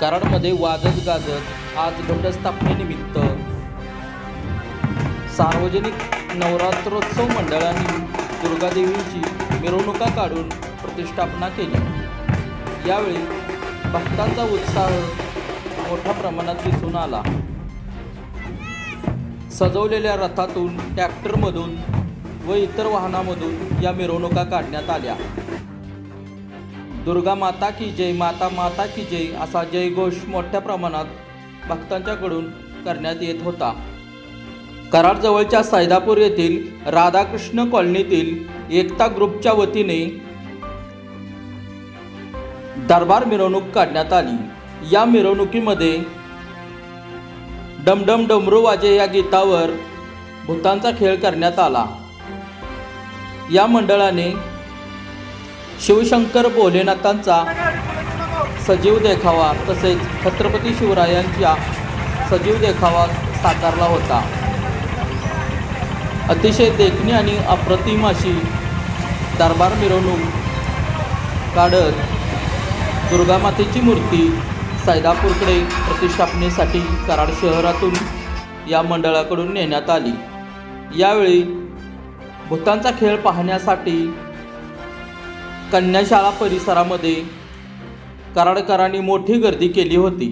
कराडमध्ये वाजत गाजत आज घटस्थापनेनिमित्त सार्वजनिक नवरात्रोत्सव मंडळांनी दुर्गादेवीची मिरवणुका काढून प्रतिष्ठापना केली। यावेळी भक्तांचा उत्साह मोठ्या प्रमाणात दिसून आला। सजवलेल्या रथातून, ट्रॅक्टरमधून व इतर वाहनांमधून या मिरवणुका काढण्यात आल्या। दुर्गा माता की जय, माता माता की जय असा जयघोष मोठ्या प्रमाणात भक्तांच्याकडून करण्यात येत होता। कराडजवळच्या सैदापूर येथील राधाकृष्ण कॉलनीतील एकता ग्रुपच्या वतीने दरबार मिरवणूक काढण्यात आली। या मिरवणुकीमध्ये डमडम डमरू वाजे या गीतावर भूतांचा खेळ करण्यात आला। या मंडळाने शिवशंकर भोलेनाथांचा सजीव देखावा तसेच छत्रपती शिवरायांचा सजीव देखावा साकारला होता। अतिशय देखणी आणि अप्रतिम अशी दरबार मिरवणूक काढत दुर्गामातेची मूर्ती सैदापूरकडे प्रतिष्ठापनेसाठी कराड शहरातून या मंडळाकडून नेण्यात आली। यावेळी भूतांचा खेळ पाहण्यासाठी कन्याशाळा परिसरामध्ये कराडकरांनी मोठी गर्दी केली होती।